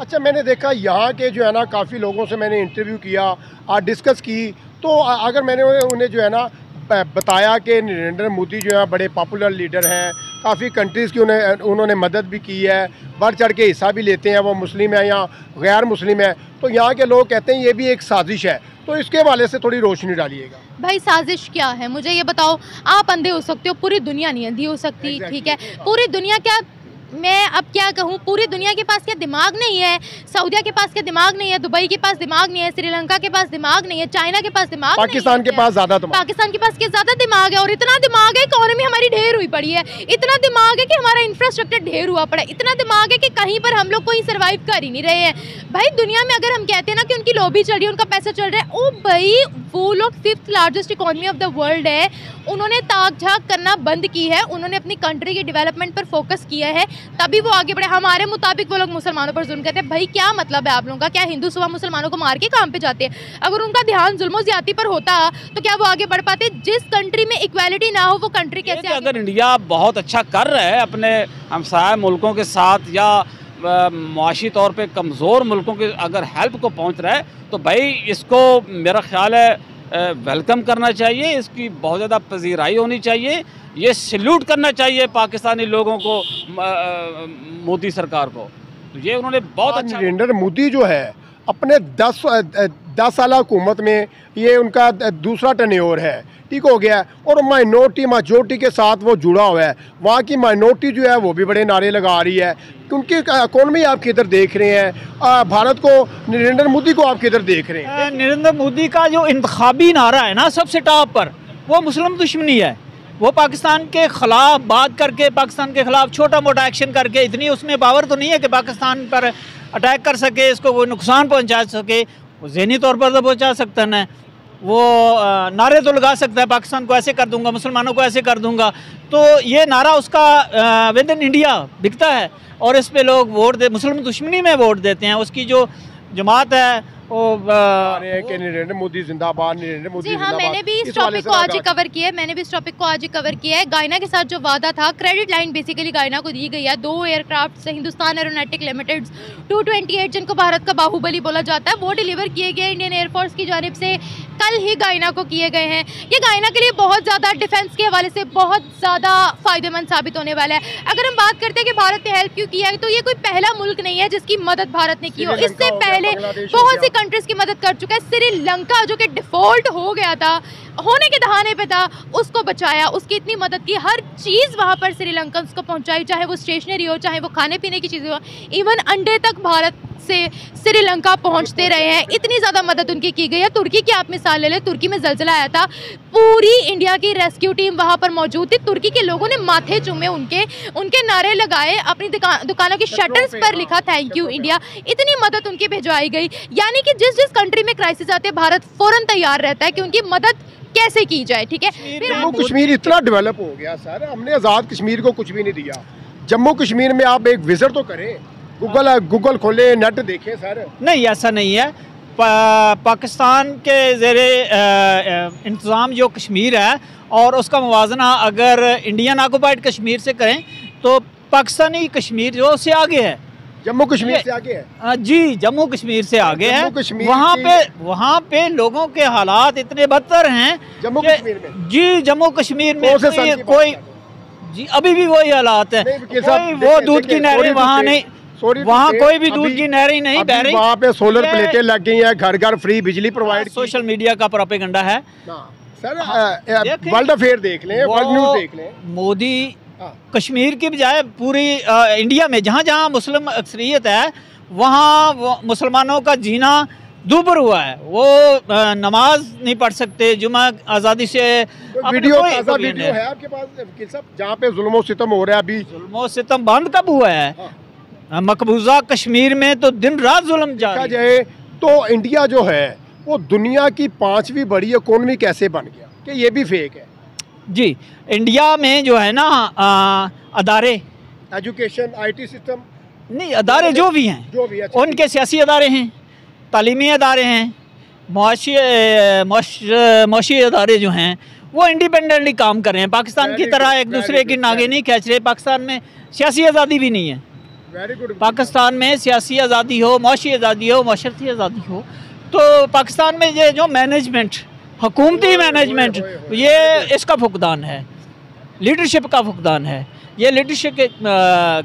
अच्छा, मैंने देखा यहाँ के जो है ना काफ़ी लोगों से मैंने इंटरव्यू किया, डिस्कस की, तो अगर मैंने उन्हें जो है ना बताया कि नरेंद्र मोदी जो है बड़े पॉपुलर लीडर हैं, काफ़ी कंट्रीज़ की उन्होंने मदद भी की है, बढ़ चढ़ के हिस्सा भी लेते हैं, वो मुस्लिम है या गैर मुस्लिम है, तो यहाँ के लोग कहते हैं ये भी एक साजिश है। तो इसके हवाले से थोड़ी रोशनी डालिएगा। भाई साजिश क्या है, मुझे ये बताओ। आप अंधे हो सकते हो, पूरी दुनिया नहीं अंधी हो सकती। ठीक है, पूरी दुनिया क्या, मैं अब क्या कहूँ, पूरी दुनिया के पास क्या दिमाग नहीं है? सऊदिया के पास क्या दिमाग नहीं है? दुबई के पास दिमाग नहीं है? श्रीलंका के पास दिमाग नहीं है? चाइना के पास दिमाग नहीं है? पाकिस्तान के पास ज़्यादा दिमाग, पाकिस्तान के पास क्या ज़्यादा दिमाग है? और इतना दिमाग है, इकोनॉमी हमारी ढेर हुई पड़ी है, इतना दिमाग है कि हमारा इंफ्रास्ट्रक्चर ढेर हुआ पड़ा है, इतना दिमाग है कि कहीं पर हम लोग कोई सर्वाइव कर ही नहीं रहे हैं। भाई दुनिया में अगर हम कहते हैं ना कि उनकी लॉबी चल रही है, उनका पैसा चल रहा है, ओ भाई वो लोग 5th largest economy of the world है, उन्होंने ताक झाक करना बंद की है, उन्होंने अपनी कंट्री के डेवलपमेंट पर फोकस किया है, तभी वो आगे बढ़े। हमारे मुताबिक वो लोग मुसलमानों पर जुल्म करते हैं। भाई क्या मतलब है आप लोगों का? क्या हिंदू सुबह मुसलमानों को मार के काम पे जाते हैं? अगर उनका ध्यान जुल्म और ज्यादती पर होता तो क्या वो आगे बढ़ पाते? जिस कंट्री में इक्वालिटी ना हो वो कंट्री कैसे आगे? अगर इंडिया बहुत अच्छा कर रहा है अपने हमसाया मुल्कों के साथ या मुआशी तौर पे कमज़ोर मुल्कों के अगर हेल्प को पहुंच रहा है तो भाई इसको मेरा ख्याल है वेलकम करना चाहिए, इसकी बहुत ज़्यादा पजीराई होनी चाहिए, ये सल्यूट करना चाहिए पाकिस्तानी लोगों को, मोदी सरकार को। तो ये उन्होंने बहुत अच्छा, नरेंद्र मोदी जो है अपने 10 साल हुकूमत में ये उनका दूसरा टर्नओवर है, ठीक हो गया है, और माइनॉरिटी मेजॉरिटी के साथ वो जुड़ा हुआ है। वहाँ की माइनॉरिटी जो है वो भी बड़े नारे लगा रही है, उनकी इकोनॉमी आप किधर देख रहे हैं? भारत को, नरेंद्र मोदी को आप किधर देख रहे हैं? नरेंद्र मोदी का जो इंतखाबी नारा है ना सबसे टॉप पर, वो मुस्लिम दुश्मनी है। वो पाकिस्तान के ख़िलाफ़ बात करके, पाकिस्तान के ख़िलाफ़ छोटा मोटा एक्शन करके, इतनी उसमें पावर तो नहीं है कि पाकिस्तान पर अटैक कर सके, इसको कोई नुकसान पहुंचा सके। वो ज़हनी तौर पर तो पहुंचा सकता है, वो नारे तो लगा सकता है, पाकिस्तान को ऐसे कर दूंगा, मुसलमानों को ऐसे कर दूंगा। तो ये नारा उसका विद इन इंडिया बिकता है और इस पे लोग वोट दे, मुस्लिम दुश्मनी में वोट देते हैं। उसकी जो जमात है वो नरेंद्र मोदी जिंदाबाद, नरेंद्र मोदी जी हाँ, जिंदाबाद। मैंने भी इस टॉपिक को आज ही कवर किया है, गायना के साथ जो वादा था, क्रेडिट लाइन बेसिकली गायना को दी गई है। 2 एयरक्राफ्ट से हिंदुस्तान एरोनॉटिक लिमिटेड 228 जिनको भारत का बाहुबली बोला जाता है, वो डिलीवर किए गए इंडियन एयरफोर्स की जानिब से, कल ही गायना को किए गए हैं। ये गायना के लिए बहुत ज़्यादा डिफेंस के हवाले से बहुत ज़्यादा फ़ायदेमंद साबित होने वाला है। अगर हम बात करते हैं कि भारत ने हेल्प क्यों किया है, तो ये कोई पहला मुल्क नहीं है जिसकी मदद भारत ने की हो। इससे पहले बहुत सी कंट्रीज की मदद कर चुका है। श्रीलंका जो कि डिफॉल्ट हो गया था, होने के दहाने पे था, उसको बचाया, उसकी इतनी मदद की, हर चीज़ वहाँ पर श्रीलंकन्स को पहुँचाई, चाहे वो स्टेशनरी हो, चाहे वो खाने पीने की चीज़ें हो, इवन अंडे तक भारत से श्रीलंका पहुंचते रहे हैं। इतनी ज़्यादा मदद उनकी की गई है। तुर्की की आप मिसाल ले लें, तुर्की में ज़लज़ला आया था, पूरी इंडिया की रेस्क्यू टीम वहाँ पर मौजूद थी। तुर्की के लोगों ने माथे चूमे, उनके नारे लगाए, अपनी दुकानों की शटर्स पर लिखा थैंक यू इंडिया। इतनी मदद उनकी भिजवाई गई। यानी कि जिस कंट्री में क्राइसिस आते हैं, भारत फ़ौरन तैयार रहता है कि उनकी मदद कैसे की जाए। ठीक है, जम्मू कश्मीर इतना डेवलप हो गया सर, हमने आज़ाद कश्मीर को कुछ भी नहीं दिया। जम्मू कश्मीर में आप एक विजिट तो करें, गूगल खोले, नेट देखें सर। नहीं, ऐसा नहीं है। पाकिस्तान के ज़ेरे इंतज़ाम जो कश्मीर है और उसका मुवाजना अगर इंडियन ऑक्युपाइड कश्मीर से करें तो पाकिस्तानी कश्मीर जो उससे आगे है, जम्मू कश्मीर से आगे है। जी, जम्मू कश्मीर से आगे है। वहाँ पे लोगों के हालात इतने बदतर हैं जम्मू कश्मीर में। जी, जम्मू कश्मीर में कोई जी अभी भी वही हालात है। वो दूध की नहरें वहाँ नहीं, वहाँ कोई भी दूध की नहरें नहीं बह रही। वहाँ पे सोलर प्लेटें लग गई हैं, घर घर फ्री बिजली प्रोवाइड। सोशल मीडिया का प्रोपेगेंडा है सर। वर्ल्ड अफेयर देख लें, वर्ल्ड न्यूज़ देख लें। मोदी कश्मीर की बजाय पूरी इंडिया में जहाँ जहाँ मुस्लिम अक्सरियत है वहाँ मुसलमानों का जीना दूभर हुआ है। वो नमाज नहीं पढ़ सकते, जुमा आज़ादी से। वीडियो है आपके पास जहाँ पे जुल्म और सितम हो रहा है? अभी जुल्म और सितम बंद कब हुआ है? मकबूजा कश्मीर में तो दिन रात जुल्म जारी जाए। तो इंडिया जो है वो दुनिया की 5वीं बड़ी इकोनॉमी कैसे बन गया? कि ये भी फेक है? जी, इंडिया में जो है ना अदारे, एजुकेशन, IT सिस्टम नहीं, अदारे जो भी हैं उनके सियासी अदारे हैं, तालीमी अदारे हैं, मुआशी अदारे जो हैं वो इंडिपेंडेंटली काम कर रहे हैं। पाकिस्तान की तरह एक दूसरे की नागे नहीं खींच रहे। पाकिस्तान में सियासी आज़ादी भी नहीं है। Very good. पाकिस्तान में सियासी आज़ादी हो, माशी आज़ादी हो, माशरती आज़ादी हो, तो पाकिस्तान में ये जो मैनेजमेंट, हुकूमती मैनेजमेंट, ये इसका फुकदान है, लीडरशिप का फुकदान है, ये लीडरशिप के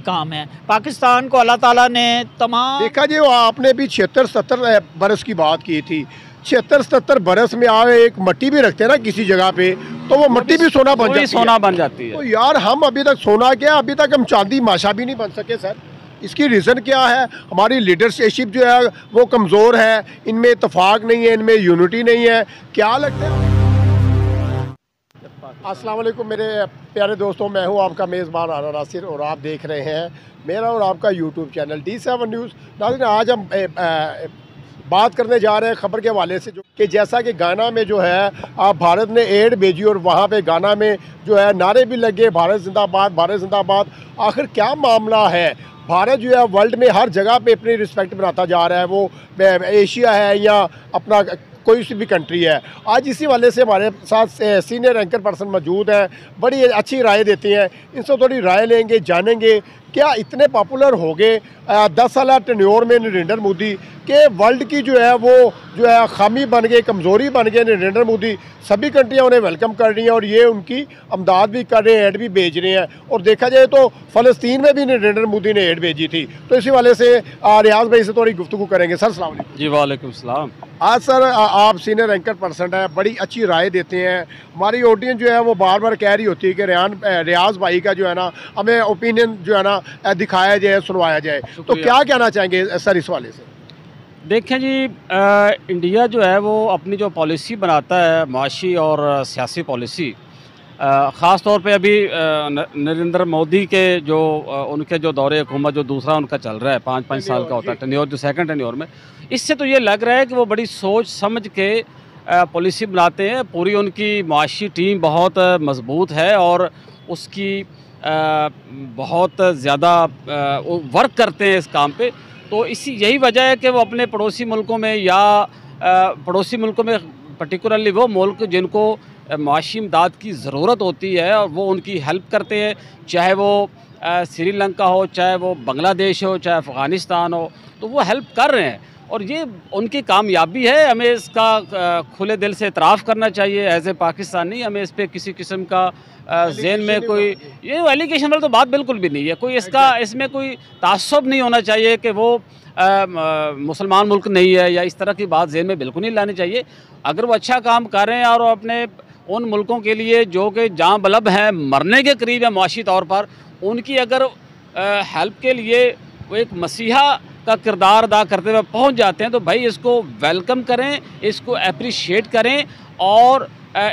काम है। पाकिस्तान को अल्लाह ताला ने तमाम देखा जी, वो आपने भी 76-70 बरस की बात की थी। 76-70 बरस में आप एक मट्टी भी रखते हैं ना किसी जगह पे, तो वो मट्टी भी सोना बन जाती है। सोना बन जाती है। तो यार हम अभी तक सोना क्या, अभी तक हम चांदी माशा भी नहीं बन सके सर। इसकी रीज़न क्या है? हमारी लीडरशिप जो है वो कमज़ोर है, इनमें इत्तेफाक नहीं है, इनमें यूनिटी नहीं है। क्या लगता है? अस्सलाम वालेकुम मेरे प्यारे दोस्तों, मैं हूं आपका मेज़बान आना नासिर और आप देख रहे हैं मेरा और आपका यूट्यूब चैनल D7 न्यूज़। नाज़रीन, आज हम बात करने जा रहे हैं ख़बर के हवाले से, जो कि जैसा कि गाना में जो है भारत ने एड भेजी और वहाँ पे गाना में जो है नारे भी लगे, भारत जिंदाबाद, भारत जिंदाबाद। आखिर क्या मामला है? भारत जो है वर्ल्ड में हर जगह पे अपनी रिस्पेक्ट बनाता जा रहा है, वो एशिया है या अपना कोई सी भी कंट्री है। आज इसी वाले से हमारे साथ सीनियर एंकर पर्सन मौजूद हैं, बड़ी अच्छी राय देती हैं। इनसे थोड़ी राय लेंगे, जानेंगे क्या इतने पॉपुलर हो गए 10 साल टेन्योर में नरेंद्र मोदी के वर्ल्ड की जो है वो जो है खामी बन गए, कमज़ोरी बन गए नरेंद्र मोदी। सभी कंट्रियां उन्हें वेलकम कर रही हैं और ये उनकी अमदाद भी कर रहे हैं, एड भी भेज रहे हैं। और देखा जाए तो फ़लस्तीन में भी नरेंद्र मोदी ने एड भेजी थी। तो इसी वाले से रियाज भाई से थोड़ी गुफ्तगू करेंगे। सर अस्सलाम वालेकुम। जी वालेकुम सलाम। आज सर आप सीनियर एंकर पर्सन हैं, बड़ी अच्छी राय देते हैं। हमारी ऑडियंस जो है वो बार बार कह रही होती है कि रियाज भाई का जो है ना हमें ओपिनियन जो है ना दिखाया जाए, सुनवाया जाए। तो क्या कहना चाहेंगे सर इस वाले से? देखें जी, इंडिया जो है वो अपनी जो पॉलिसी बनाता है, माशी और सियासी पॉलिसी, ख़ास तौर पे अभी नरेंद्र मोदी के जो उनके जो दौरे हुकूमत जो दूसरा उनका चल रहा है, 5-5 साल का होता है टेन्योर, जो सेकंड टेन्योर में, इससे तो ये लग रहा है कि वो बड़ी सोच समझ के पॉलिसी बनाते हैं। पूरी उनकी माशी टीम बहुत मजबूत है और उसकी बहुत ज़्यादा वर्क करते हैं इस काम पे। तो इसी यही वजह है कि वो अपने पड़ोसी मुल्कों में या पड़ोसी मुल्कों में पर्टिकुलरली वो मुल्क जिनको माशी इमदाद की ज़रूरत होती है और वो उनकी हेल्प करते हैं, चाहे वो श्रीलंका हो, चाहे वो बांग्लादेश हो, चाहे अफ़गानिस्तान हो, तो वो हेल्प कर रहे हैं और ये उनकी कामयाबी है। हमें इसका खुले दिल से इतराफ़ करना चाहिए एज़ ए पाकिस्तानी। हमें इस पर किसी किस्म का ज़हन में कोई ये एलिगेशन वाली तो बात बिल्कुल भी नहीं है। कोई इसमें कोई तासुब नहीं होना चाहिए कि वो मुसलमान मुल्क नहीं है या इस तरह की बात ज़हन में बिल्कुल नहीं लानी चाहिए। अगर वो अच्छा काम कर रहे हैं और अपने उन मुल्कों के लिए जो कि जहाँ बलब हैं, मरने के करीब है माशी तौर पर, उनकी अगर हेल्प के लिए वो एक मसीहा का किरदार अदा करते हुए पहुँच जाते हैं, तो भाई इसको वेलकम करें, इसको अप्रिशिएट करें और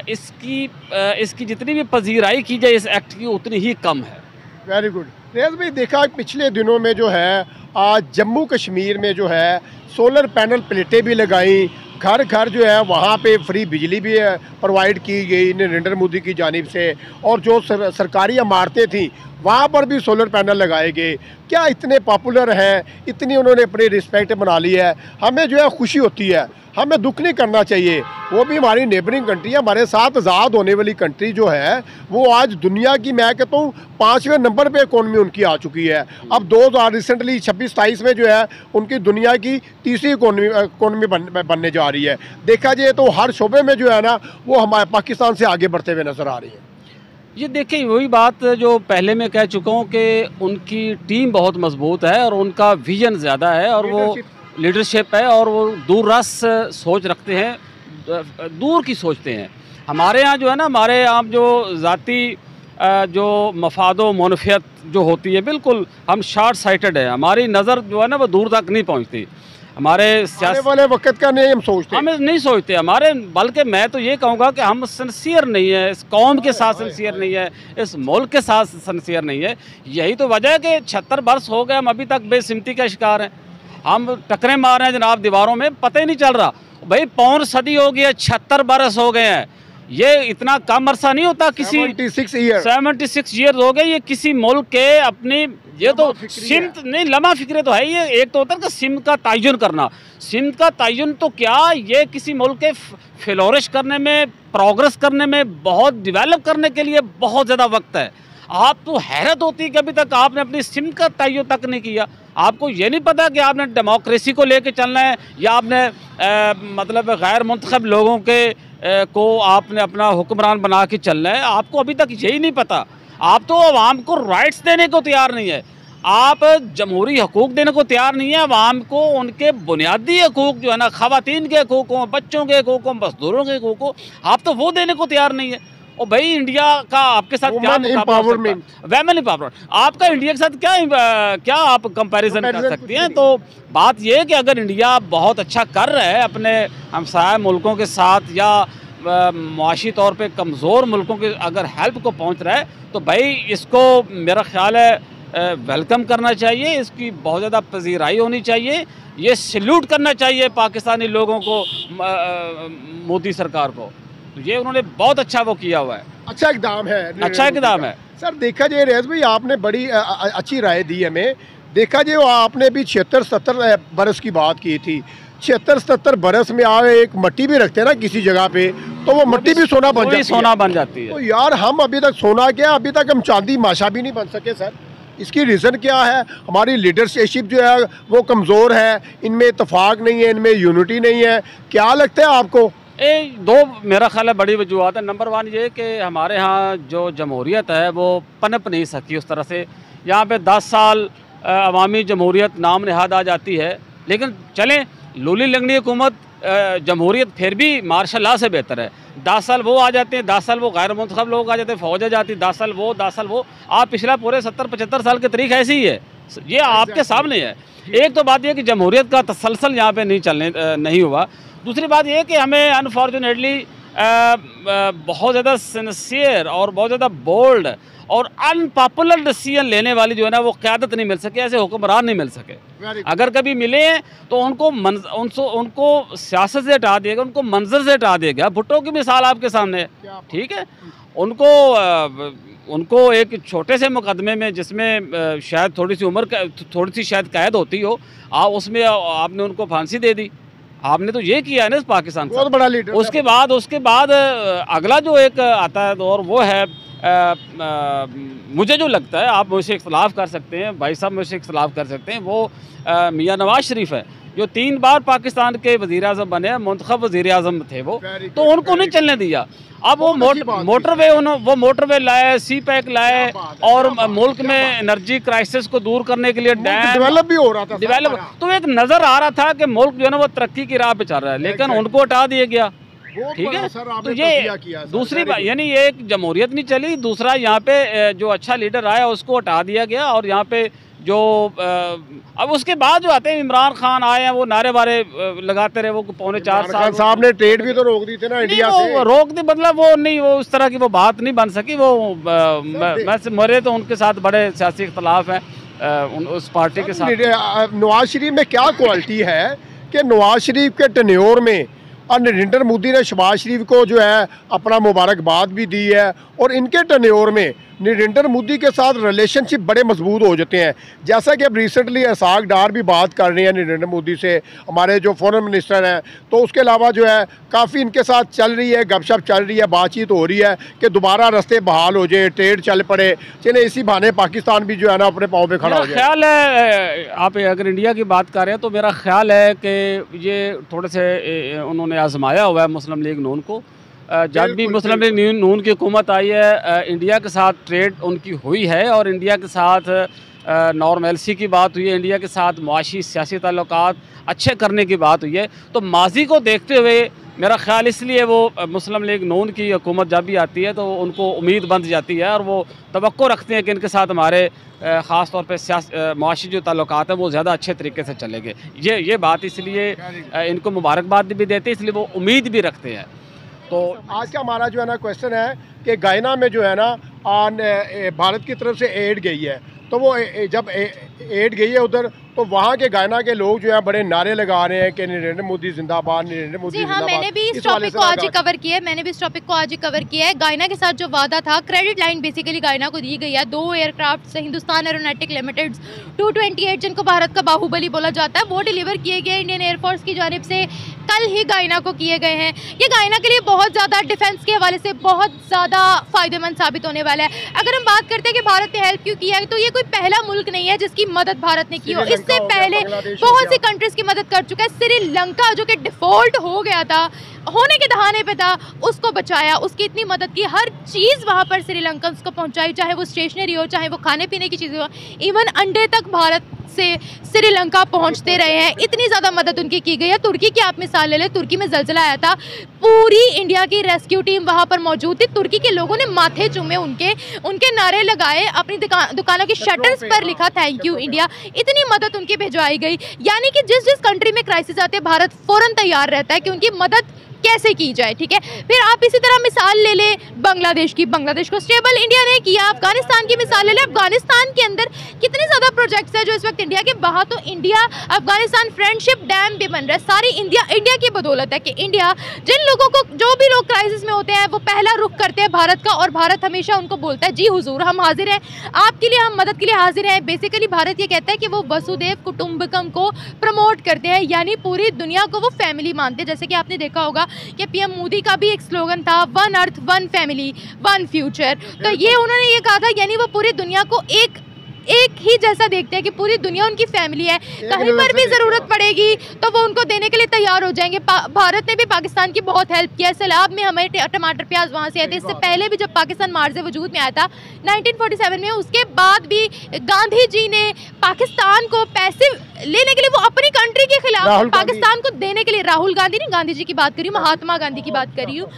इसकी जितनी भी पजीराई की जाए इस एक्ट की उतनी ही कम है। Very good. रियाज भाई, देखा पिछले दिनों में जो है आज जम्मू कश्मीर में जो है सोलर पैनल प्लेटें भी लगाई, घर घर जो है वहाँ पे फ्री बिजली भी प्रोवाइड की गई नरेंद्र मोदी की जानिब से, और जो सरकारी इमारतें थी वहाँ पर भी सोलर पैनल लगाए गए। क्या इतने पॉपुलर हैं, इतनी उन्होंने अपनी रिस्पेक्ट बना ली है, हमें जो है खुशी होती है, हमें दुख नहीं करना चाहिए। वो भी हमारी नेबरिंग कंट्री है, हमारे साथ आज़ाद होने वाली कंट्री जो है वो आज दुनिया की, मैं कहता हूँ 5वें नंबर पे इकोनॉमी उनकी आ चुकी है। अब 2000 रिसेंटली 26-27 में जो है उनकी दुनिया की तीसरी इकोनॉमी बनने जा रही है। देखा जाए तो हर शोबे में जो है ना वो हमारे पाकिस्तान से आगे बढ़ते हुए नज़र आ रही है। ये देखिए, वही बात जो पहले मैं कह चुका हूँ कि उनकी टीम बहुत मजबूत है और उनका विजन ज़्यादा है और वो लीडरशिप है और वो दूररस सोच रखते हैं, दूर की सोचते हैं। हमारे यहाँ जो है ना, हमारे यहाँ जो ज़ाती जो मफादो मुनफियत जो होती है, बिल्कुल हम शॉर्ट साइटेड है। हमारी नज़र जो है ना वो दूर तक नहीं पहुँचती। हमारे वाले वक्त का नहीं हम सोचते, हम नहीं सोचते हमारे, बल्कि मैं तो ये कहूँगा कि हम सिंसियर नहीं है, इस कौम के साथ सिंसियर नहीं है, इस मुल्क के साथ सिंसियर नहीं है। यही तो वजह है कि 76 बरस हो गए हम अभी तक बेसिमती का शिकार हैं। हम टकरे मार रहे हैं जनाब दीवारों में, पता ही नहीं चल रहा। भाई 5 सदी हो गई है, 76 बरस हो गए हैं। ये इतना कम अरसा नहीं होता। किसी 76 ईयर हो गए ये किसी मुल्क के अपनी, ये तो सिमत नहीं, लम्हा फिक्रे तो है। ये एक तो होता है कि सिमत का तयन करना, सिमत का तयन तो क्या, ये किसी मुल्क के फ्लोरिश करने में, प्रोग्रेस करने में, बहुत डेवलप करने के लिए बहुत ज़्यादा वक्त है। आप तो हैरत होती है कि अभी तक आपने अपनी सिम का तय्यो तक नहीं किया। आपको ये नहीं पता कि आपने डेमोक्रेसी को लेके चलना है या आपने मतलब गैर मुंतखब लोगों के को आपने अपना हुक्मरान बना के चलना है। आपको अभी तक यही नहीं पता। आप तो अवाम को राइट्स देने को तैयार नहीं है, आप जमहूरी हकूक़ देने को तैयार नहीं है। अवाम को उनके बुनियादी हकूक़ जो है ना, ख़वातीन के हकूक़ हों, बच्चों के हकूक़ हों, मजदूरों के हकूक़ हों, आप तो वो देने को तैयार नहीं है। और भाई इंडिया का आपके साथ क्या एम्पावरमेंट, वुमेन एम्पावरमेंट, आपका इंडिया के साथ क्या आप कंपैरिजन कर सकती हैं? तो बात यह है कि अगर इंडिया बहुत अच्छा कर रहा है अपने हमसाया मुल्कों के साथ या मुआशी तौर पे कमज़ोर मुल्कों के अगर हेल्प को पहुंच रहा है, तो भाई इसको मेरा ख्याल है वेलकम करना चाहिए, इसकी बहुत ज़्यादा पजीराई होनी चाहिए, ये सल्यूट करना चाहिए पाकिस्तानी लोगों को, मोदी सरकार को। तो ये उन्होंने बहुत अच्छा वो किया हुआ है, अच्छा इकदाम है, अच्छा इकदाम है। सर देखा जाए रेज़ भाई, आपने बड़ी अच्छी राय दी हमें। देखा जाए आपने भी 76-77 बरस की बात की थी। 76-77 बरस में आप एक मट्टी भी रखते हैं ना किसी जगह पे, तो वो मट्टी भी सोना बन जाती है। तो यार हम अभी तक सोना क्या, अभी तक हम चांदी माशा भी नहीं बन सके सर। इसकी रीज़न क्या है? हमारी लीडरशिप जो है वो कमज़ोर है, इनमें इत्तेफाक नहीं है, इनमें यूनिटी नहीं है। क्या लगता है आपको? दो मेरा ख्याल है बड़ी वजूहत है। नंबर वन ये कि हमारे यहाँ जो जमहूरियत है वो पनप नहीं सकी उस तरह से। यहाँ पे 10 साल अवामी जमहूरियत नाम नहाद आ जाती है, लेकिन चलें लूली लंगड़ी हुकूमत जमहूरियत फिर भी मार्शल लॉ से बेहतर है। 10 साल वो आ जाते हैं, 10 साल वो गैर मुंतखब लोग आ जाते हैं, फौज आ जाती है, 10 साल वो 10 साल वो। आप पिछला पूरे 70-75 साल की तारीख ऐसी ही है, ये आपके सामने है। एक तो बात यह कि जमहूरियत का तसलसल यहाँ पे नहीं हुआ। दूसरी बात यह कि हमें अनफॉर्चुनेटली बहुत ज़्यादा सिंसियर और बहुत ज़्यादा बोल्ड और अनपॉपुलर डिसीजन लेने वाली जो है ना वो क़यादत नहीं मिल सके, ऐसे हुक्मरान नहीं मिल सके। अगर कभी मिले हैं तो उनको सियासत से हटा दिया गया, उनको मंजर से हटा दिया गया। भुट्टो की मिसाल आपके सामने है, ठीक है। उनको एक छोटे से मुकदमे में जिसमें शायद थोड़ी सी शायद कैद होती हो, उसमें आपने उनको फांसी दे दी। आपने तो ये किया है ना इस पाकिस्तान बहुत बड़ा लीडर। उसके बाद अगला जो एक आता है दौर वो है मुझे जो लगता है, आप मुझसे इख्तलाफ कर सकते हैं, भाई साहब मुझसे इख्तलाफ कर सकते हैं, वो मियाँ नवाज शरीफ है जो 3 बार पाकिस्तान के वज़ीर आज़म बने, मुंतखब वज़ीर आज़म थे वो, तो उनको नहीं चलने दिया। अब वो मोटरवे लाए, सी पैक लाए और मुल्क में एनर्जी क्राइसिस को दूर करने के लिए डैम डेवलप भी हो रहा था, तो एक नज़र आ रहा था कि मुल्क जो है ना वो तरक्की की राह पे चल रहा है, लेकिन उनको हटा दिया गया, ठीक है। तो ये दूसरी बात, यानी ये एक जमहूरियत नहीं चली। दूसरा यहाँ पे जो अच्छा लीडर आया उसको हटा दिया गया, और यहाँ पे जो अब उसके बाद जो आते हैं इमरान खान आए हैं, वो नारे वारे लगाते रहे, वो पौने 4 साल साहब ने ट्रेड भी तो रोक दी थी ना इंडिया से। रोक दी मतलब वो नहीं, वो उस तरह की वो बात नहीं बन सकी। वो मेरे तो उनके साथ बड़े सियासी इख्तलाफ हैं उस पार्टी के साथ। नवाज शरीफ में क्या क्वालिटी है कि नवाज शरीफ के टेन्योर में और नरेंद्र मोदी ने शहबाज शरीफ को जो है अपना मुबारकबाद भी दी है, और इनके टेन्योर में नरेंद्र मोदी के साथ रिलेशनशिप बड़े मजबूत हो जाते हैं। जैसा कि अब रिसेंटली इसाक डार भी बात कर रहे हैं नरेंद्र मोदी से, हमारे जो फॉरेन मिनिस्टर हैं, तो उसके अलावा जो है काफ़ी इनके साथ चल रही है, गपशप चल रही है, बातचीत हो रही है कि दोबारा रास्ते बहाल हो जाए, ट्रेड चल पड़े, चले इसी बहाने पाकिस्तान भी जो है ना अपने पाँव पे खड़ा हो जाए। ख्याल है आप अगर इंडिया की बात कर रहे हैं तो मेरा ख्याल है कि ये थोड़े से उन्होंने आजमाया हुआ है मुस्लिम लीग नून को। जब भी मुस्लिम लीग नून की हुकूमत आई है, इंडिया के साथ ट्रेड उनकी हुई है, और इंडिया के साथ नॉर्मलसी की बात हुई है, इंडिया के साथ मुआशी सियासी ताल्लुकात अच्छे करने की बात हुई है। तो माजी को देखते हुए मेरा ख्याल इसलिए वो मुस्लिम लीग नून की हुकूमत जब भी आती है तो उनको उम्मीद बंध जाती है, और वो तवक्को रखते हैं कि इनके साथ हमारे ख़ास तौर पर मुआशी जो ताल्लुकात हैं वो ज़्यादा अच्छे तरीके से चलेंगे। ये बात इसलिए इनको मुबारकबाद भी देते हैं, इसलिए वो उम्मीद भी रखते हैं। तो आज का हमारा जो है ना क्वेश्चन है कि गायना में जो है ना भारत की तरफ से एड गई है, तो वो जब एड गई है उधर, तो वहाँ के गायना के लोग जो है बड़े नारे लगा रहे हैं कि नरेंद्र मोदी जिंदाबाद, नरेंद्र मोदी जी हाँ, जिंदाबाद। मैंने भी इस टॉपिक को आज ही कवर किया है। मैंने भी इस टॉपिक को आज ही कवर किया है। गायना के साथ जो वादा था, क्रेडिट लाइन बेसिकली गायना को दी गई है। 2 एयरक्राफ्ट से हिंदुस्तान एरोनॉटिक लिमिटेड 228 जिनको भारत का बाहुबली बोला जाता है, वो डिलीवर किए गए इंडियन एयरफोर्स की जानिब से कल ही गायना को किए गए हैं। ये गायना के लिए बहुत ज़्यादा डिफेंस के हवाले से बहुत ज़्यादा फ़ायदेमंद साबित होने वाला है। अगर हम बात करते हैं कि भारत ने हेल्प क्यों किया है, तो ये कोई पहला मुल्क नहीं है जिसकी मदद भारत ने की हो। इससे पहले बहुत सी कंट्रीज की मदद कर चुका है। श्रीलंका जो कि डिफॉल्ट हो गया था, होने के दहाने पे था, उसको बचाया, उसकी इतनी मदद की, हर चीज़ वहाँ पर श्रीलंका उसको पहुँचाई, चाहे वो स्टेशनरी हो, चाहे वो खाने पीने की चीज़ें हो, इवन अंडे तक भारत से श्रीलंका पहुंचते रहे हैं। इतनी ज़्यादा मदद उनकी की गई है। तुर्की की आप मिसाल ले लें, तुर्की में ज़लज़ला आया था, पूरी इंडिया की रेस्क्यू टीम वहाँ पर मौजूद थी। तुर्की के लोगों ने माथे चूमे, उनके नारे लगाए, अपनी दुकानों के शटर्स पर लिखा थैंक यू इंडिया। इतनी मदद उनकी भिजवाई गई। यानी कि जिस जिस कंट्री में क्राइसिस आते हैं, भारत फ़ौरन तैयार रहता है कि उनकी मदद कैसे की जाए। ठीक है, फिर आप इसी तरह मिसाल ले लें बांग्लादेश की। बांग्लादेश को स्टेबल इंडिया ने किया। अफगानिस्तान की मिसाल ले लें। अफगानिस्तान के अंदर कितने ज़्यादा प्रोजेक्ट्स हैं जो इस वक्त इंडिया के बाहर, तो इंडिया अफगानिस्तान फ्रेंडशिप डैम भी बन रहा है। सारी इंडिया की बदौलत है कि इंडिया जिन लोगों को, जो भी लोग क्राइसिस में होते हैं, वो पहला रुख करते हैं भारत का, और भारत हमेशा उनको बोलता है जी हुजूर, हम हाजिर हैं आपके लिए, हम मदद के लिए हाजिर हैं। बेसिकली भारत ये कहता है कि वो वसुदेव कुटुंबकम को प्रमोट करते हैं, यानी पूरी दुनिया को वो फैमिली मानते हैं। जैसे कि आपने देखा होगा कि पीएम मोदी का भी एक स्लोगन था, one earth one family one future. तो ये उन्होंने ये कहा था, यानी वो पूरी दुनिया को एक ही जैसा देखते हैं कि पूरी दुनिया उनकी फैमिली है। कहीं पर भी ज़रूरत पड़ेगी तो वो उनको देने के लिए तैयार हो जाएंगे। भारत ने भी पाकिस्तान की बहुत हेल्प किया। सैलाब में हमें टमाटर प्याज वहाँ से आए थे। इससे पहले भी जब पाकिस्तान मार्ज़े वजूद में आया था 1947 में, उसके बाद भी गांधी जी ने पाकिस्तान को पैसे लेने के लिए, वो अपनी कंट्री के खिलाफ पाकिस्तान को देने के लिए, राहुल गांधी नहीं, गांधी जी की बात करी हूँ, महात्मा गांधी की बात करी हूँ,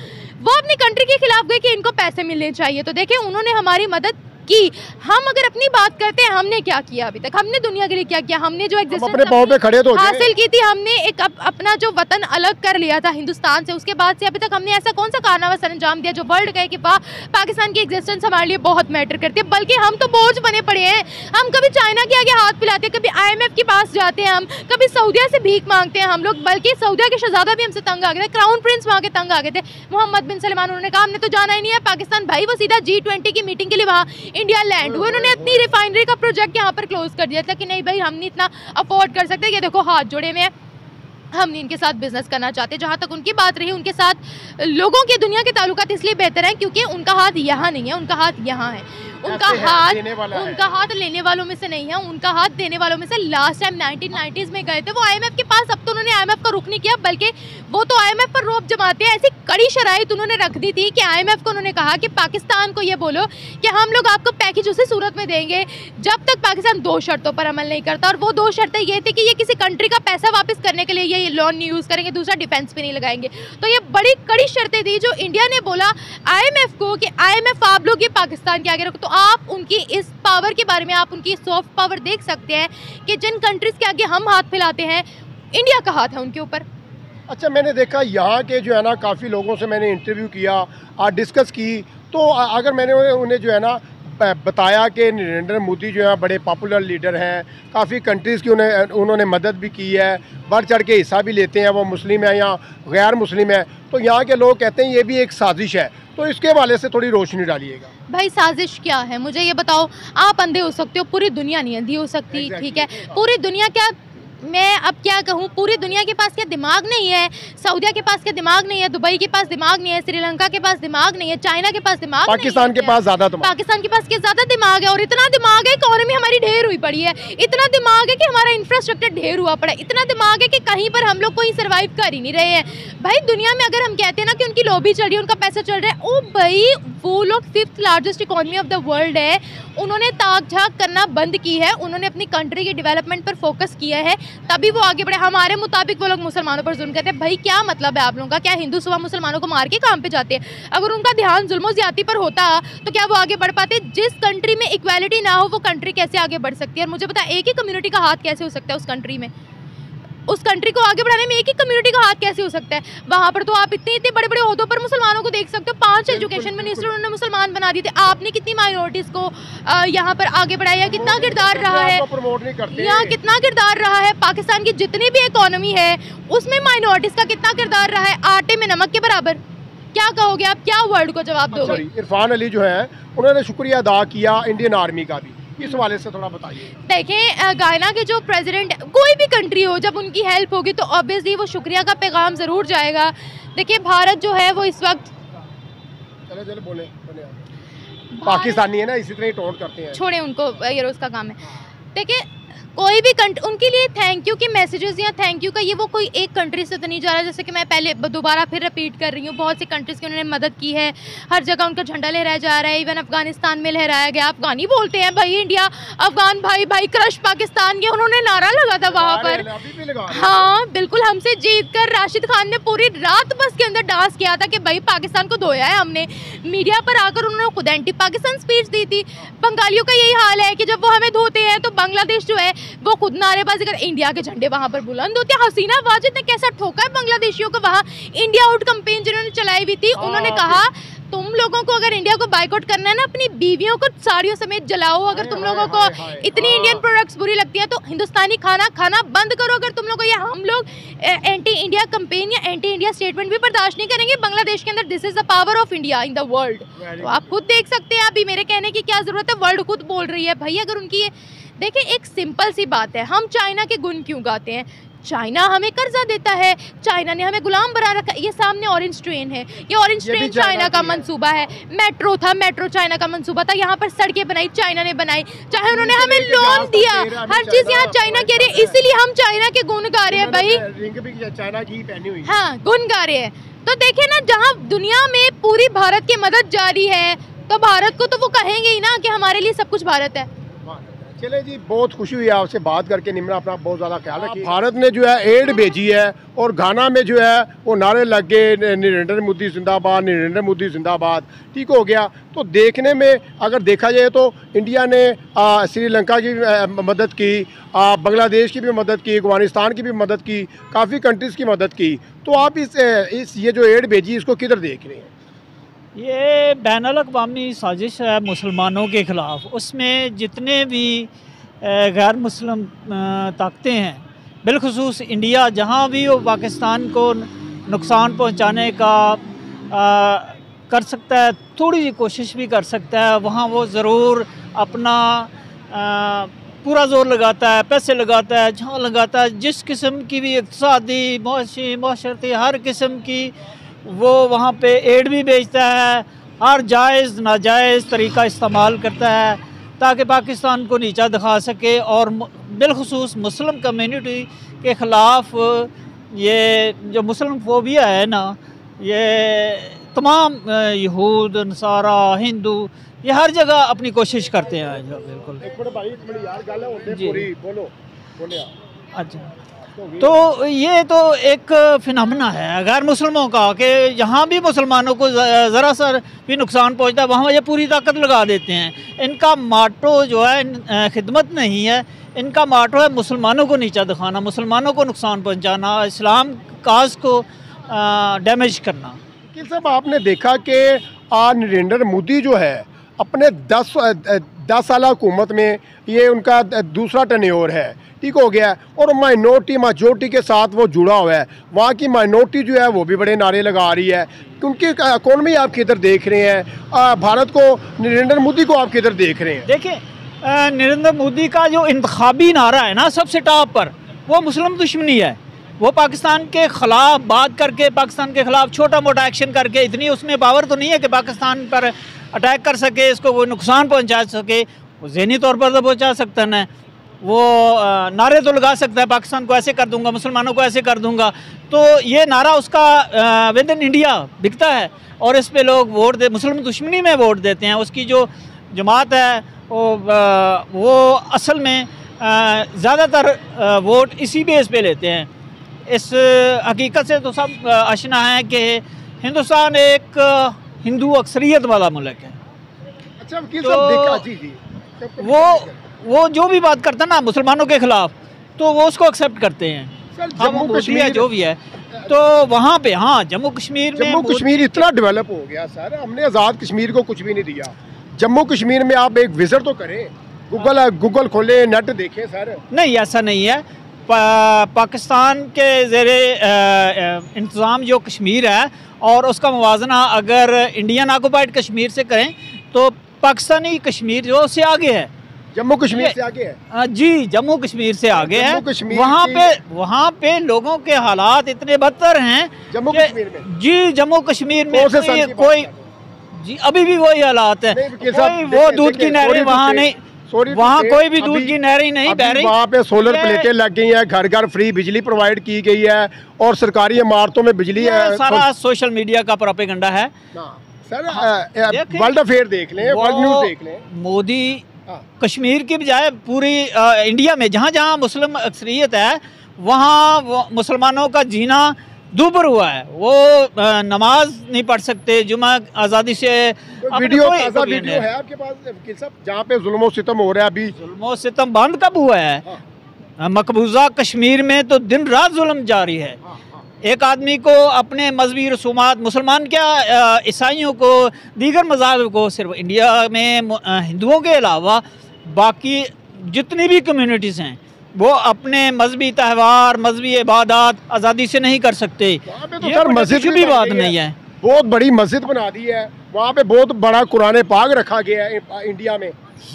वो अपनी कंट्री के खिलाफ गए कि इनको पैसे मिलने चाहिए। तो देखिए, उन्होंने हमारी मदद की। हम अगर अपनी बात करते हैं, हमने क्या किया अभी तक, हमने दुनिया के लिए क्या किया, हमने जो अपने पांव पे खड़े तो हासिल की थी, हमने एक अपना जो वतन अलग कर लिया था हिंदुस्तान से, उसके बाद से अभी तक हमने ऐसा कौन सा कारनामा सर अंजाम दिया जो वर्ल्ड कहे कि वाह, पाकिस्तान की एग्जिस्टेंस हमारे लिए बहुत मैटर करती है। बल्कि हम तो बोझ बने पड़े हैं। हम कभी चाइना के आगे हाथ फैलाते हैं, कभी IMF के पास जाते हैं, हम कभी सऊदिया से भीख मांगते हैं हम लोग। बल्कि सऊदिया के शहजादा भी हमसे तंग आ गए थे, क्राउन प्रिंस वहाँ के तंग आ गए थे, मोहम्मद बिन सलमान। उन्होंने कहा हमने तो जाना ही नहीं है पाकिस्तान। भाई, वो सीधा G20 की मीटिंग के लिए वहाँ इंडिया लैंड हुए। उन्होंने अपनी रिफाइनरी का प्रोजेक्ट यहाँ पर क्लोज कर दिया था कि नहीं भाई, हम नहीं इतना अफोर्ड कर सकते। ये देखो, हाथ जोड़े में हम नहीं इनके साथ बिजनेस करना चाहते। जहाँ तक उनकी बात रही, उनके साथ लोगों के दुनिया के ताल्लुकात इसलिए बेहतर हैं क्योंकि उनका हाथ यहाँ नहीं है, उनका हाथ यहाँ है। उनका हाथ लेने वालों में से नहीं है, उनका हाथ देने वालों में से। लास्ट टाइम 1990s में गए थे वो IMF के पास। अब तो उन्होंने IMF का रुख नहीं किया, बल्कि वो तो IMF पर रोब जमाते हैं। ऐसी कड़ी शराइत उन्होंने रख दी थी कि IMF को उन्होंने कहा कि पाकिस्तान को ये बोलो कि हम लोग आपको पैकेज उसी सूरत में देंगे जब तक पाकिस्तान 2 शर्तों पर अमल नहीं करता। और वो 2 शर्तें ये थी कि ये किसी कंट्री का पैसा वापस करने के लिए ये लोन नहीं यूज़ करेंगे, दूसरा डिफेंस पे नहीं लगाएंगे। तो ये बड़ी कड़ी शर्तें थी जो इंडिया ने बोला IMF को कि IMF आप लोग ये पाकिस्तान के आगे रखो। तो आप उनकी इस पावर के बारे में, आप उनकी सॉफ्ट पावर देख सकते हैं कि जिन कंट्रीज के आगे हम हाथ फैलाते हैं, इंडिया का हाथ है उनके ऊपर। अच्छा, मैंने देखा यहाँ के जो है ना, काफ़ी लोगों से मैंने इंटरव्यू किया, डिस्कस की, तो अगर मैंने उन्हें जो है ना बताया कि नरेंद्र मोदी जो है बड़े पॉपुलर लीडर हैं, काफ़ी कंट्रीज़ की उन्होंने मदद भी की है, बढ़ चढ़ के हिस्सा भी लेते हैं, वो मुस्लिम है या गैर मुस्लिम है, तो यहाँ के लोग कहते हैं ये भी एक साजिश है। तो इसके हवाले से थोड़ी रोशनी डालिएगा। भाई, साजिश क्या है, मुझे ये बताओ। आप अंधे हो सकते हो, पूरी दुनिया नहीं अंधी हो सकती। ठीक है, पूरी दुनिया क्या, मैं अब क्या कहूँ, पूरी दुनिया के पास क्या दिमाग नहीं है? सऊदिया के पास क्या दिमाग नहीं है? दुबई के पास दिमाग नहीं है? श्रीलंका के पास दिमाग नहीं है? चाइना के पास दिमाग नहीं है? पाकिस्तान के पास ज़्यादा दिमाग, पाकिस्तान के पास क्या ज़्यादा दिमाग है? और इतना दिमाग है, इकोनॉमी हमारी ढेर हुई पड़ी है। इतना दिमाग है कि हमारा इंफ्रास्ट्रक्चर ढेर हुआ पड़ा है। इतना दिमाग है कि कहीं पर हम लोग कोई सर्वाइव कर ही नहीं रहे हैं। भाई, दुनिया में अगर हम कहते हैं ना कि उनकी लॉबी चल रही है, उनका पैसा चल रहा है, ओ भाई, वो लोग 5th largest economy of the world है। उन्होंने ताक झाक करना बंद की है, उन्होंने अपनी कंट्री के डेवलपमेंट पर फोकस किया है, तभी वो आगे बढ़े। हमारे मुताबिक वो लोग मुसलमानों पर जुल्म करते हैं। भाई, क्या मतलब है आप लोगों का? क्या हिंदू सुबह मुसलमानों को मार के काम पे जाते हैं? अगर उनका ध्यान जुल्म ज्यादती पर होता तो क्या वो आगे बढ़ पाते? जिस कंट्री में इक्वालिटी ना हो, वो कंट्री कैसे आगे बढ़ सकती है? और मुझे पता, एक ही कम्युनिटी का हाथ कैसे हो सकता है उस कंट्री में? उस कंट्री को आगे बढ़ाने में एक ही कम्युनिटी का हाथ कैसे हो सकता है? वहाँ पर तो आप इतने बड़े बड़े ओहदों पर मुसलमानों को देख सकते हो, 5 एजुकेशन मिनिस्टर उन्होंने मुसलमान बना दिए थे। आपने कितनी माइनॉरिटीज़ को यहाँ पर आगे बढ़ाया, कितना किरदार रहा है यहाँ, कितना किरदार रहा है? पाकिस्तान की जितनी भी इकोनॉमी है उसमें माइनॉरिटीज़ का कितना किरदार रहा है? आटे में नमक के बराबर। क्या कहोगे आप, क्या वर्ल्ड को जवाब दोगे? इरफान अली जो है उन्होंने शुक्रिया अदा किया इंडियन आर्मी का भी, इस हवाले से थोड़ा बताइए। देखें, गायना के जो प्रेसिडेंट, कोई भी कंट्री हो, जब उनकी हेल्प होगी तो ऑब्वियसली वो शुक्रिया का पैगाम ज़रूर जाएगा। देखिए भारत जो है वो इस वक्त, चले बोले पाकिस्तानी है ना, इसी तरह टोन करते हैं, छोड़े उनको, ये रोज़ का काम है। देखिए कोई भी उनके लिए थैंक यू के मैसेजेस या थैंक यू का ये वो कोई एक कंट्री से तो नहीं जा रहा। जैसे कि मैं पहले दोबारा फिर रिपीट कर रही हूँ, बहुत सी कंट्रीज़ की उन्होंने मदद की है, हर जगह उनका झंडा लहराया जा रहा है। इवन अफगानिस्तान में लहराया गया। अफगानी बोलते हैं भाई इंडिया, अफगान भाई भाई क्रश पाकिस्तान, ये उन्होंने नारा लगा था वहाँ पर। हाँ बिल्कुल, हमसे जीत कर राशिद खान ने पूरी रात बस के अंदर डांस किया था कि भाई पाकिस्तान को धोया है हमने। मीडिया पर आकर उन्होंने खुद एंटी पाकिस्तान स्पीच दी थी। बंगालियों का यही हाल है कि जब वो हमें धोते हैं तो बांग्लादेश जो है वो खुद नारेबाजी कर, इंडिया के झंडे वहां पर बुलंद होते हैं। हसीना वाजिद ने कैसा ठोका है बांग्लादेशियों को वहां, इंडिया आउट कैंपेन जिन्होंने चलाई हुई थी, उन्होंने कहा तुम लोगों को अगर इंडिया को बाइकआउट करना है ना, अपनी बीवियों को साड़ियों समेत जलाओ। अगर तुम लोगों को इतनी इंडियन प्रोडक्ट्स बुरी लगती हैं तो हिंदुस्तानी खाना खाना बंद करो। अगर तुम लोगों को ये, हम लोग एंटी इंडिया कैंपेन या एंटी इंडिया स्टेटमेंट भी बर्दाश्त नहीं करेंगे बांग्लादेश के अंदर। This is the power of India in the world. तो आप खुद देख सकते हैं, अभी मेरे कहने की क्या जरूरत है, वर्ल्ड खुद बोल रही है भाई। अगर उनकी, देखिए एक सिंपल सी बात है, हम चाइना के गुण क्यों गाते हैं? चाइना हमें कर्जा देता है, चाइना ने हमें गुलाम बना रखा है। ये सामने ऑरेंज ट्रेन है, ये ऑरेंज ट्रेन चाइना का मंसूबा है। मेट्रो था, मेट्रो चाइना का मंसूबा था। यहाँ पर सड़कें बनाई चाइना ने बनाई, चाहे उन्होंने हमें लोन दिया, हर चीज यहाँ चाइना कह रही है। इसीलिए हम चाइना के गुण गा रहे हैं भाई, चाइना की पहनी हुई, हाँ गुण गा रहे हैं। तो देखिए ना, जहाँ दुनिया में पूरी भारत की मदद जारी है तो भारत को तो वो कहेंगे ही ना कि हमारे लिए सब कुछ भारत है। चले जी, बहुत खुशी हुई आपसे बात करके। निम्रा अपना बहुत ज़्यादा ख्याल रखिए। भारत ने जो है एड भेजी है और घाना में जो है वो नारे लग गए, नरेंद्र मोदी जिंदाबाद, नरेंद्र मोदी जिंदाबाद, ठीक हो गया। तो देखने में अगर देखा जाए तो इंडिया ने श्रीलंका की मदद की, बांग्लादेश की भी मदद की, अफगानिस्तान की भी मदद की, काफ़ी कंट्रीज़ की मदद की। तो आप इस ये जो एड भेजी इसको किधर देख रहे हैं? ये बैनुल-अक़वामी साजिश है मुसलमानों के ख़िलाफ़। उसमें जितने भी गैर मुस्लिम ताकतें हैं, बिलखुसूस इंडिया, जहाँ भी वो पाकिस्तान को नुकसान पहुँचाने का कर सकता है, थोड़ी सी कोशिश भी कर सकता है, वहाँ वो ज़रूर अपना पूरा ज़ोर लगाता है, पैसे लगाता है, जहाँ लगाता है। जिस किस्म की भी इक़्तिसादी, माशरती, हर किस्म की वो वहाँ पे एड भी बेचता है, हर जायज़ नाजायज़ तरीका इस्तेमाल करता है ताकि पाकिस्तान को नीचा दिखा सके। और बिलखुसूस मुस्लिम कम्युनिटी के ख़िलाफ़ ये जो मुस्लिम फोबिया है ना, ये तमाम यहूद, नसारा, हिंदू, ये हर जगह अपनी कोशिश करते हैं। बिल्कुल अच्छा, तो ये तो एक फिनोमेना है गैर मुसलमानों का कि जहाँ भी मुसलमानों को ज़रा सा भी नुकसान पहुँचता है वहाँ ये पूरी ताकत लगा देते हैं। इनका माटो जो है खिदमत नहीं है, इनका माटो है मुसलमानों को नीचा दिखाना, मुसलमानों को नुकसान पहुँचाना, इस्लाम काज को डैमेज करना। वकील साहब, आपने देखा कि नरेंद्र मोदी जो है अपने 10 साल हुकूमत में ये उनका दूसरा टर्नओवर है, ठीक हो गया। और माइनॉरिटी मेजॉरिटी के साथ वो जुड़ा हुआ है। वहाँ की माइनॉरिटी जो है वो भी बड़े नारे लगा रही है। उनकी इकॉनमी आप किधर देख रहे हैं? भारत को, नरेंद्र मोदी को आप किधर देख रहे हैं? देखिए, नरेंद्र मोदी का जो इंतखाबी नारा है ना सबसे टॉप पर, वो मुस्लिम दुश्मनी है। वो पाकिस्तान के ख़िलाफ़ बात करके, पाकिस्तान के ख़िलाफ़ छोटा मोटा एक्शन करके, इतनी उसमें पावर तो नहीं है कि पाकिस्तान पर अटैक कर सके, इसको कोई नुकसान पहुंचा सके। वो ज़हनी तौर पर तो पहुंचा सकता है, वो नारे तो लगा सकता है, पाकिस्तान को ऐसे कर दूंगा, मुसलमानों को ऐसे कर दूंगा। तो ये नारा उसका विद इन इंडिया बिकता है और इस पे लोग वोट दे, मुस्लिम दुश्मनी में वोट देते हैं। उसकी जो जमात है वो असल में ज़्यादातर वोट इसी बेस पे लेते हैं। इस हकीकत से तो सब आशना है कि हिंदुस्तान एक हिंदू अक्सरियत वाला मुल्क है। अच्छा वकील साहब, देखा जी वो जो भी बात करता है ना मुसलमानों के ख़िलाफ़, तो वो उसको एक्सेप्ट करते हैं। जम्मू कश्मीर जो भी है, तो वहाँ पे हाँ जम्मू कश्मीर इतना डेवलप हो गया सर, हमने आज़ाद कश्मीर को कुछ भी नहीं दिया। जम्मू कश्मीर में आप एक विजिट तो करें, गूगल खोले, नेट देखें सर। नहीं, ऐसा नहीं है। पाकिस्तान के ज़ेरे इंतज़ाम जो कश्मीर है और उसका मुवाजना अगर इंडियन ऑक्युपाइड कश्मीर से करें तो पाकिस्तानी कश्मीर जो उससे आगे है, जम्मू कश्मीर से आगे है। जी, जम्मू कश्मीर से आगे है। वहाँ पे लोगों के हालात इतने बदतर हैं जम्मू कश्मीर में। जी, जम्मू कश्मीर में कोई जी अभी भी वही हालात है। वो दूध की नहरें वहाँ नहीं, वहाँ कोई भी दूध की नहरें नहीं बह रही। वहाँ पे सोलर प्लेटें लग गई हैं, घर घर फ्री बिजली प्रोवाइड की गई है और सरकारी इमारतों में बिजली है। सारा सोशल मीडिया का प्रोपेगेंडा है सर। वर्ल्ड अफेयर देख लें, वर्ल्ड न्यूज़ देख लें। मोदी कश्मीर की बजाय पूरी इंडिया में जहाँ जहाँ मुस्लिम अक्सरियत है वहाँ मुसलमानों का जीना दूभर हुआ है। वो नमाज नहीं पढ़ सकते, जुमा आज़ादी से। वीडियो है आपके पास जहाँ पे जुल्म सितम हो रहा है? अभी जुल्म सितम बंद कब हुआ है? मकबूजा कश्मीर में तो दिन रात जुल्म जारी है। एक आदमी को अपने मजहबी रसूमात, मुसलमान क्या ईसाइयों को, दीगर मज़ाहब को, सिर्फ इंडिया में हिंदुओं के अलावा बाकी जितनी भी कम्युनिटीज़ हैं वो अपने मजहबी त्यौहार, मजहबी इबादत आज़ादी से नहीं कर सकते। तो सर मस्जिद भी बात नहीं है, बहुत बड़ी मस्जिद बना दी है वहाँ पे, बहुत बड़ा कुरान पाक रखा गया है इंडिया में।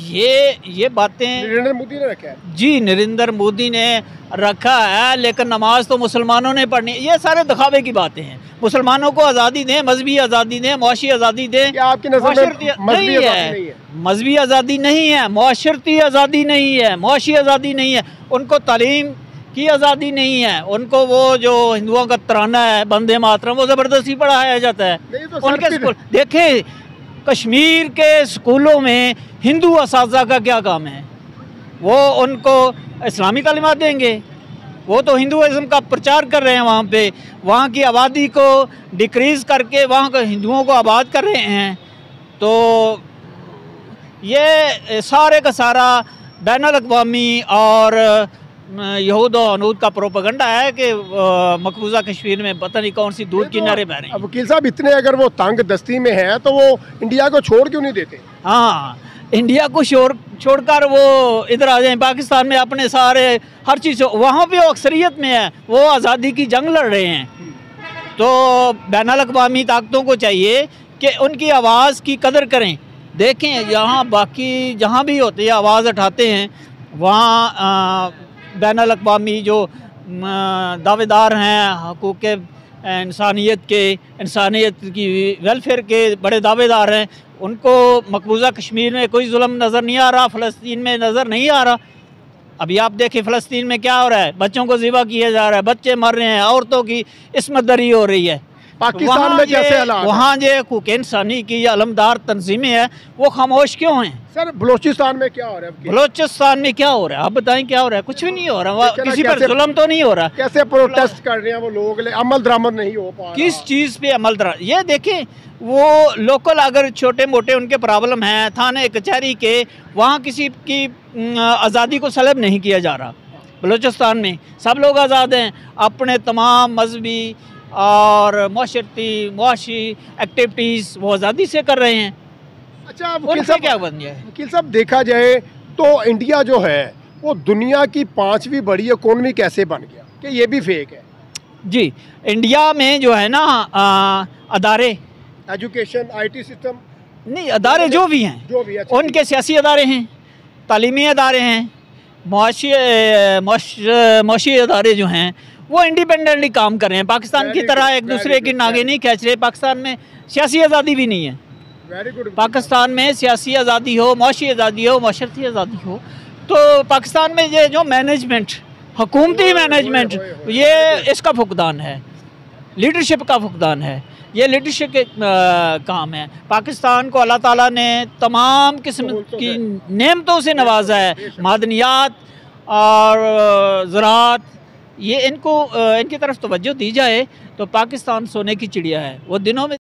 ये बातें नरेंद्र मोदी ने रखा है। जी, नरेंद्र मोदी ने रखा है, लेकिन नमाज तो मुसलमानों ने पढ़नी। ये सारे दिखावे की बातें हैं। मुसलमानों को आज़ादी दें, मजहबी आज़ादी दें, मुआशी आज़ादी दें। आपकी नज़र में मजहबी आज़ादी नहीं है? मजहबी आज़ादी नहीं है, मुआशरती आज़ादी नहीं है, मुआशी आज़ादी नहीं है, उनको तालीम की आज़ादी नहीं है, उनको वो जो हिंदुओं का तराना है वंदे मातरम वो ज़बरदस्ती पढ़ाया जाता है। तो उनके स्कूल देखें, कश्मीर के स्कूलों में हिंदू असातिज़ा का क्या काम है? वो उनको इस्लामी तालीमात देंगे? वो तो हिंदुइज़्म का प्रचार कर रहे हैं वहाँ पे, वहाँ की आबादी को डिक्रीज़ करके वहाँ के हिंदुओं को आबाद कर रहे हैं। तो ये सारे का सारा बैनुल अक़वामी और यहूद और अनूद का प्रोपेगेंडा है कि मकबूजा कश्मीर में पता नहीं कौन सी दूध की नहरें बह रही हैं। वकील साहब, इतने अगर वो तंग दस्ती में है तो वो इंडिया को छोड़ क्यों नहीं देते? हाँ, इंडिया को छोड़कर वो इधर आ जाएं, पाकिस्तान में अपने सारे हर चीज़, वहाँ पे वो अक्सरियत में है, वो आज़ादी की जंग लड़ रहे हैं। तो बैनुल अक़वामी ताकतों को चाहिए कि उनकी आवाज़ की कदर करें। देखें, यहाँ बाकी जहाँ भी होते हैं आवाज़ उठाते हैं, वहाँ बैनुल अक़वामी जो दावेदार हैं हकूक़ इंसानियत की वेलफेयर के बड़े दावेदार हैं, उनको मकबूजा कश्मीर में कोई जुल्म नज़र नहीं आ रहा, फ़लस्तीन में नज़र नहीं आ रहा। अभी आप देखें फ़लस्तीन में क्या हो रहा है, बच्चों को ज़िबा किया जा रहा है, बच्चे मर रहे हैं, औरतों की इस्मत दरी हो रही है। पाकिस्तान में कैसे हालात? वहाँ जो हकूक़ इंसानी की अलमदार तंजीमें हैं वो खामोश क्यों हैं? सर, बलूचिस्तान में क्या हो रहा है? बलूचिस्तान में क्या हो रहा है आप बताएं, क्या हो रहा है? कुछ भी नहीं हो रहा, किसी पर जुल्म तो नहीं हो रहा। कैसे प्रोटेस्ट कर रहे हैं वो लोग, अमल दरामद नहीं हो पा रहा। किस चीज़ पे अमल दरामद? ये देखें, वो लोकल अगर छोटे मोटे उनके प्रॉब्लम हैं थाने कचहरी के, वहाँ किसी की आज़ादी को सलब नहीं किया जा रहा। बलूचिस्तान में सब लोग आज़ाद हैं, अपने तमाम मजहबी और मुआशी एक्टिविटीज़ वो आज़ादी से कर रहे हैं। अच्छा, वकील साहब क्या बन जाए? वकील साहब, देखा जाए तो इंडिया जो है वो दुनिया की 5वीं बड़ी इकोनॉमी कैसे बन गया कि ये भी फेक है? जी, इंडिया में जो है ना अदारे, एजुकेशन, IT सिस्टम नहीं, अदारे जो भी हैं उनके सियासी अदारे हैं, तालीमी अदारे हैं, मुआशी अदारे जो हैं वो इंडिपेंडेंटली काम कर रहे हैं। पाकिस्तान की तरह एक दूसरे की नागे नहीं खींच रहे। पाकिस्तान में सियासी आज़ादी भी नहीं है। पाकिस्तान में सियासी आज़ादी हो, मुआशी आज़ादी हो, माशरती आज़ादी हो, तो पाकिस्तान में ये जो मैनेजमेंट, हुकूमती मैनेजमेंट, ये इसका फुकदान है, लीडरशिप का फुकदान है। ये लीडरशिप के काम है। पाकिस्तान को अल्लाह ताला ने तमाम किस्म की नेमतों से नवाजा है, मादनियात और ज़राअत, ये इनकी तरफ तवज्जो दी जाए तो पाकिस्तान सोने की चिड़िया है। वो दिनों में